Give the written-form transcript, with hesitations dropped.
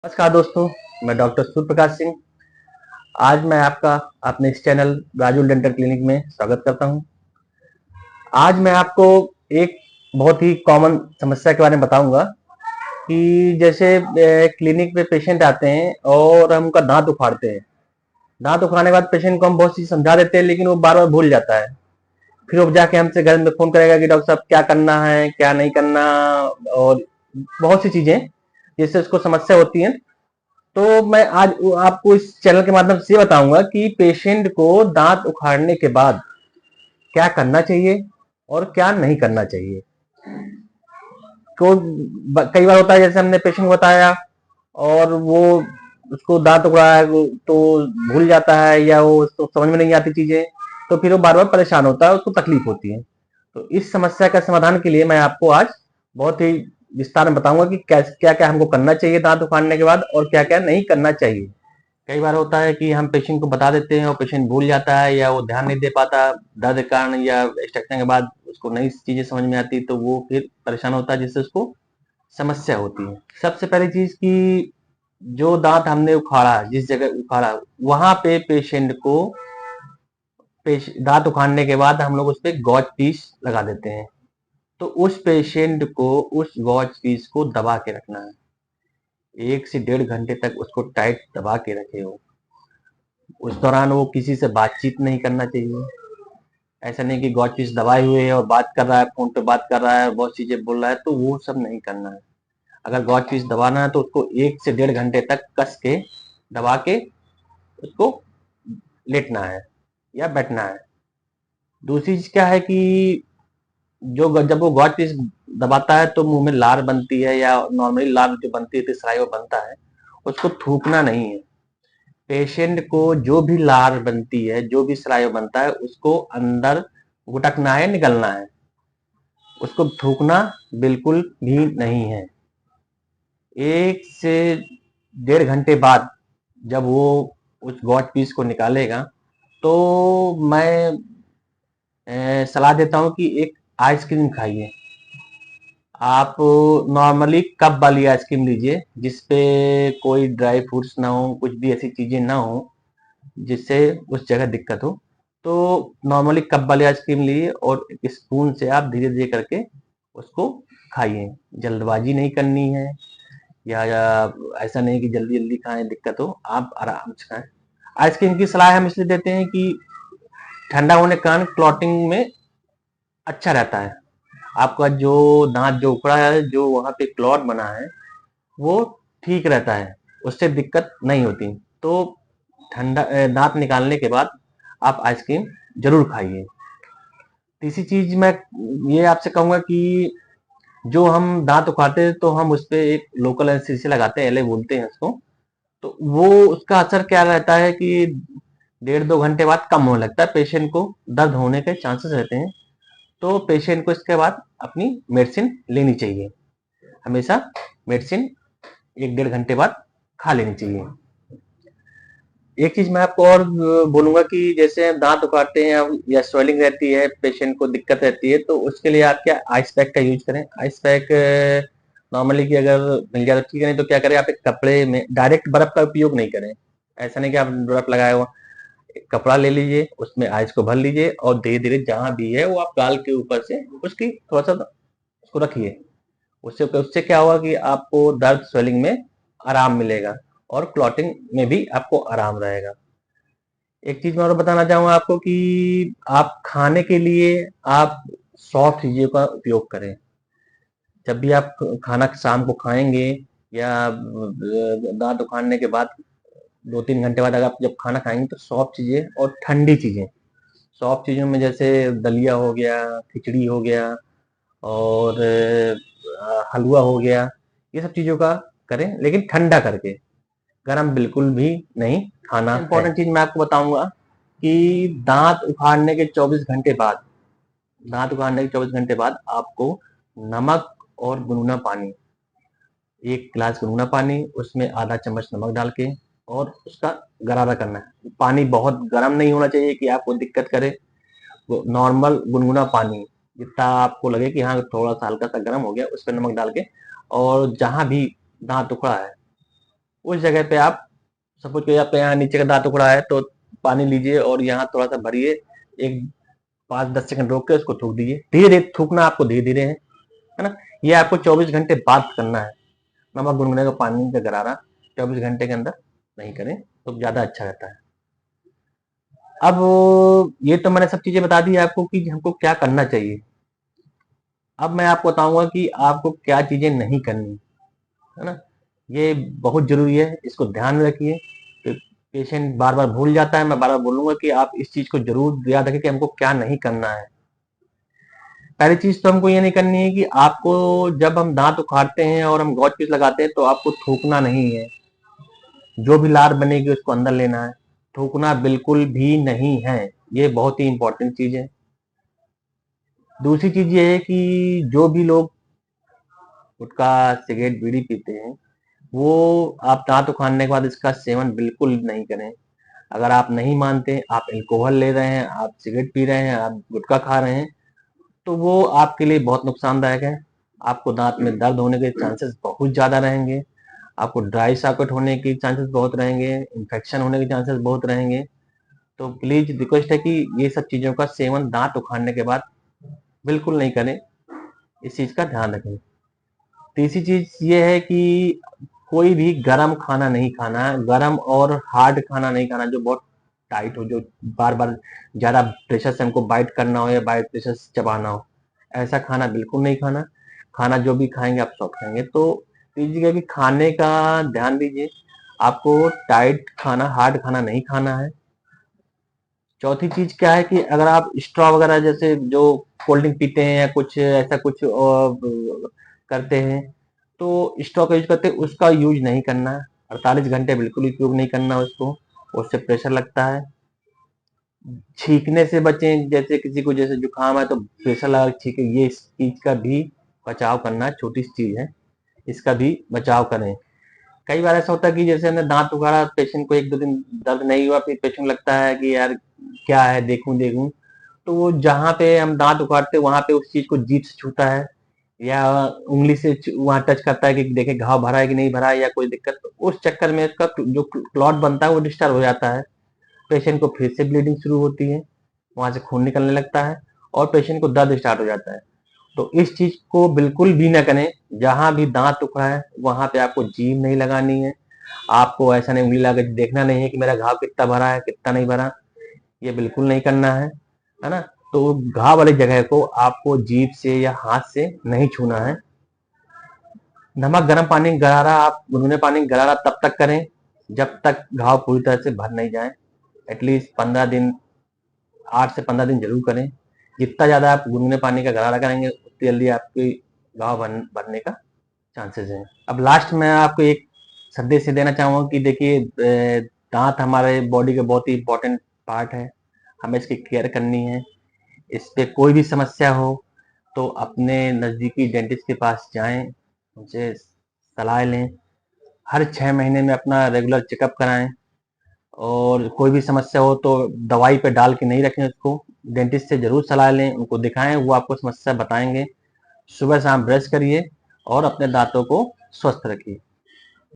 नमस्कार दोस्तों, मैं डॉक्टर सूर्य प्रकाश सिंह। आज मैं आपका अपने इस चैनल राजू डेंटल क्लिनिक में स्वागत करता हूं। आज मैं आपको एक बहुत ही कॉमन समस्या के बारे में बताऊंगा कि जैसे क्लिनिक पे पेशेंट आते हैं और हम उनका दांत उखाड़ते हैं। दांत उखाड़ने के बाद पेशेंट को हम बहुत चीज समझा देते हैं, लेकिन वो बार बार भूल जाता है। फिर वो जाके हमसे घर में फोन करेगा कि डॉक्टर साहब क्या करना है, क्या नहीं करना, और बहुत सी चीजें जिससे उसको समस्या होती है। तो मैं आज आपको इस चैनल के माध्यम से बताऊंगा कि पेशेंट को दांत उखाड़ने के बाद क्या करना चाहिए और क्या नहीं करना चाहिए। तो कई बार होता है, जैसे हमने पेशेंट को बताया और वो उसको दांत उखड़ा है तो भूल जाता है या वो उसको समझ में नहीं आती चीजें, तो फिर वो बार बार परेशान होता है, उसको तकलीफ होती है। तो इस समस्या का समाधान के लिए मैं आपको आज बहुत ही विस्तार में बताऊंगा कि क्या क्या हमको करना चाहिए दांत उखाड़ने के बाद और क्या क्या नहीं करना चाहिए। कई बार होता है कि हम पेशेंट को बता देते हैं और पेशेंट भूल जाता है या वो ध्यान नहीं दे पाता दर्द के कारण, या एक्सट्रैक्शन के बाद उसको नई चीजें समझ में आती, तो वो फिर परेशान होता है, जिससे उसको समस्या होती है। सबसे पहली चीज कि जो दांत हमने उखाड़ा, जिस जगह उखाड़ा, वहां पे पेशेंट को दांत उखाड़ने के बाद हम लोग उस पर गॉज पीस लगा देते हैं। तो उस पेशेंट को उस गॉज पीस को दबा के रखना है। 1 से 1.5 घंटे तक उसको टाइट दबा के रखे हो। उस दौरान वो किसी से बातचीत नहीं करना चाहिए। ऐसा नहीं कि गॉड पीस दबाए हुए है और बात कर रहा है, फोन पे बात कर रहा है, बहुत चीजें बोल रहा है, तो वो सब नहीं करना है। अगर गॉड पीस दबाना है तो उसको 1 से 1.5 घंटे तक कस के दबा के उसको लेटना है या बैठना है। दूसरी चीज क्या है कि जो जब वो गॉड पीस दबाता है तो मुंह में लार बनती है, या नॉर्मली लार जो बनती है तो सलाइवा बनता है, उसको थूकना नहीं है। पेशेंट को जो भी लार बनती है, जो भी सलाइवा बनता है, उसको अंदर गुटकना है, निगलना है। उसको थूकना बिल्कुल भी नहीं है। 1 से 1.5 घंटे बाद जब वो उस गॉज पीस को निकालेगा, तो मैं सलाह देता हूँ कि एक आइसक्रीम खाइए। आप नॉर्मली कप वाली आइसक्रीम लीजिए, जिसपे कोई ड्राई फ्रूट्स ना हो, कुछ भी ऐसी चीजें ना हो जिससे उस जगह दिक्कत हो। तो नॉर्मली कप वाली आइसक्रीम लीजिए और एक स्पून से आप धीरे धीरे करके उसको खाइए। जल्दबाजी नहीं करनी है, या ऐसा नहीं कि जल्दी जल्दी खाएं, दिक्कत हो, आप आराम से खाएं। आइसक्रीम की सलाह हम इसलिए देते हैं कि ठंडा होने के कारण क्लॉटिंग में अच्छा रहता है। आपका जो दांत जो उखड़ा है, जो वहां पे क्लॉट बना है, वो ठीक रहता है, उससे दिक्कत नहीं होती। तो ठंडा दांत निकालने के बाद आप आइसक्रीम जरूर खाइए। तीसरी चीज मैं ये आपसे कहूंगा कि जो हम दांत उखाड़ते हैं तो हम उस पे एक लोकल एनेस्थीसिया लगाते हैं, एलए बोलते हैं उसको। तो वो उसका असर क्या रहता है कि 1.5-2 घंटे बाद कम होने लगता है, पेशेंट को दर्द होने के चांसेस रहते हैं। तो पेशेंट को इसके बाद अपनी मेडिसिन लेनी चाहिए। हमेशा मेडिसिन 1-1.5 घंटे बाद खा लेनी चाहिए। एक चीज मैं आपको और बोलूंगा कि जैसे हम दांत उखाड़ते हैं या स्वेलिंग रहती है, पेशेंट को दिक्कत रहती है, तो उसके लिए आप क्या आइस पैक का यूज करें। आइस पैक नॉर्मली की अगर मिल जाए तो ठीक है, नहीं तो क्या करें, आप एक कपड़े में डायरेक्ट बर्फ का उपयोग नहीं करें। ऐसा नहीं कि आप बर्फ लगाए हो, एक कपड़ा ले लीजिए, उसमें आइस को भर लीजिए और धीरे धीरे जहां भी है वो आप गाल के ऊपर से उसकी थोड़ा सा उसको रखिए। उससे उससे क्या होगा कि आपको दर्द स्वेलिंग में आराम मिलेगा और क्लॉटिंग में भी आपको आराम रहेगा। एक चीज मैं और बताना चाहूंगा आपको कि आप खाने के लिए आप सॉफ्ट चीजों का उपयोग करें। जब भी आप खाना शाम को खाएंगे या दांत उखाड़ने के बाद 2-3 घंटे बाद अगर आप जब खाना खाएंगे, तो सॉफ्ट चीजें और ठंडी चीजें, सॉफ्ट चीजों में जैसे दलिया हो गया, खिचड़ी हो गया, और हलवा हो गया, ये सब चीजों का करें, लेकिन ठंडा करके। गरम बिल्कुल भी नहीं खाना है। इंपॉर्टेंट चीज मैं आपको बताऊंगा कि दांत उखाड़ने के 24 घंटे बाद, दांत उखाड़ने के 24 घंटे बाद आपको नमक और गुनगुना पानी, 1 गिलास गुनगुना पानी, उसमें आधा चम्मच नमक डाल के और उसका गरारा करना है। पानी बहुत गर्म नहीं होना चाहिए कि आपको दिक्कत करे। नॉर्मल गुनगुना पानी, जितना आपको लगे कि हाँ थोड़ा सा हल्का सा गर्म हो गया, उस पर नमक डाल के, और जहां भी दांत उखड़ा है उस जगह पे आप सपोज करिए आपके यहाँ नीचे का दांत उखड़ा है तो पानी लीजिए और यहाँ थोड़ा सा भरिए, एक 5-10 सेकंड रोक के उसको थूक दीजिए। धीरे धीरे थूकना, आपको धीरे धीरे है ना। ये आपको 24 घंटे बाद करना है। नमक गुनगुने का पानी का गरारा 24 घंटे के अंदर नहीं करें तो ज्यादा अच्छा रहता है। अब ये तो मैंने सब चीजें बता दी आपको कि हमको क्या करना चाहिए। अब मैं आपको बताऊंगा कि आपको क्या चीजें नहीं करनी, है ना। ये बहुत जरूरी है, इसको ध्यान में रखिए। तो पेशेंट बार बार भूल जाता है, मैं बार बार बोलूंगा कि आप इस चीज को जरूर याद रखें कि हमको क्या नहीं करना है। पहली चीज तो हमको ये नहीं करनी है कि आपको जब हम दांत उखाड़ते हैं और हम गॉच पीस लगाते हैं तो आपको थूकना नहीं है। जो भी लार बनेगी उसको अंदर लेना है, थूकना बिल्कुल भी नहीं है। ये बहुत ही इंपॉर्टेंट चीज है। दूसरी चीज ये है कि जो भी लोग गुटखा सिगरेट बीड़ी पीते हैं वो आप दांत उखाड़ने के बाद इसका सेवन बिल्कुल नहीं करें। अगर आप नहीं मानते, आप अल्कोहल ले रहे हैं, आप सिगरेट पी रहे हैं, आप गुटखा खा रहे हैं, तो वो आपके लिए बहुत नुकसानदायक है। आपको दांत में दर्द होने के चांसेस बहुत ज्यादा रहेंगे, आपको ड्राई सॉकेट होने के चांसेस बहुत रहेंगे, इन्फेक्शन होने के चांसेस बहुत रहेंगे। तो प्लीज रिक्वेस्ट है कि ये सब चीजों का सेवन दांत उखाड़ने के बाद बिल्कुल नहीं करें, इस चीज का ध्यान रखें। तीसरी चीज ये है कि कोई भी गरम खाना नहीं खाना है, गरम और हार्ड खाना नहीं खाना जो बहुत टाइट हो, जो बार बार ज्यादा प्रेशर से हमको बाइट करना हो या बाइट प्रेशर से चबाना हो, ऐसा खाना बिल्कुल नहीं खाना। खाना जो भी खाएंगे आप सॉफ्ट खाएंगे। तो दीजिएगा कि खाने का ध्यान दीजिए, आपको टाइट खाना, हार्ड खाना नहीं खाना है। चौथी चीज क्या है कि अगर आप स्ट्रॉ वगैरह जैसे जो कोल्ड ड्रिंक पीते हैं या कुछ ऐसा कुछ करते हैं तो स्ट्रॉ का यूज करते हैं, उसका यूज नहीं करना है। 48 घंटे बिल्कुल उपयोग नहीं करना उसको, उससे प्रेशर लगता है। छींकने से बचें, जैसे किसी को जैसे जुकाम है तो प्रेशर लगा के छींके, ये इस चीज का भी बचाव करना छोटी सी चीज है, इसका भी बचाव करें। कई बार ऐसा होता है कि जैसे हमने दांत उखाड़ा, पेशेंट को 1-2 दिन दर्द नहीं हुआ, फिर पेशेंट लगता है कि यार क्या है, देखूं देखूं, तो वो जहाँ पे हम दांत उखाड़ते वहां पे उस चीज को जीभ से छूता है या उंगली से वहां टच करता है कि देखे घाव भरा है कि नहीं भरा है या कोई दिक्कत, तो उस चक्कर में उसका जो क्लॉट बनता है वो डिस्टर्ब हो जाता है। पेशेंट को फिर से ब्लीडिंग शुरू होती है, वहां से खून निकलने लगता है और पेशेंट को दर्द स्टार्ट हो जाता है। तो इस चीज को बिल्कुल भी ना करें। जहां भी दांत उखड़ा है वहां पे आपको जीभ नहीं लगानी है। आपको ऐसा नहीं उंगली लगा के देखना नहीं है कि मेरा घाव कितना भरा है कितना नहीं भरा, ये बिल्कुल नहीं करना है ना। तो घाव वाली जगह को आपको जीभ से या हाथ से नहीं छूना है। नमक गर्म पानी गरारा, आप गुनगुने पानी गरारा तब तक करें जब तक घाव पूरी तरह से भर नहीं जाए। एटलीस्ट 15 दिन, 8 से 15 दिन जरूर करें। जितना ज्यादा आप गुनगुने पानी का गरारा करेंगे उतनी जल्दी आपकी घाव भरने का चांसेस हैं। अब लास्ट में आपको एक संदेश देना चाहूंगा कि देखिए दांत हमारे बॉडी का बहुत ही इंपॉर्टेंट पार्ट है, हमें इसकी केयर करनी है। इस पे कोई भी समस्या हो तो अपने नज़दीकी डेंटिस्ट के पास जाएं, उनसे सलाह लें। हर 6 महीने में अपना रेगुलर चेकअप कराएं और कोई भी समस्या हो तो दवाई पे डाल के नहीं रखें उसको, डेंटिस्ट से जरूर सलाह लें, उनको दिखाएं, वो आपको समस्या बताएंगे। सुबह शाम ब्रश करिए और अपने दांतों को स्वस्थ रखिए।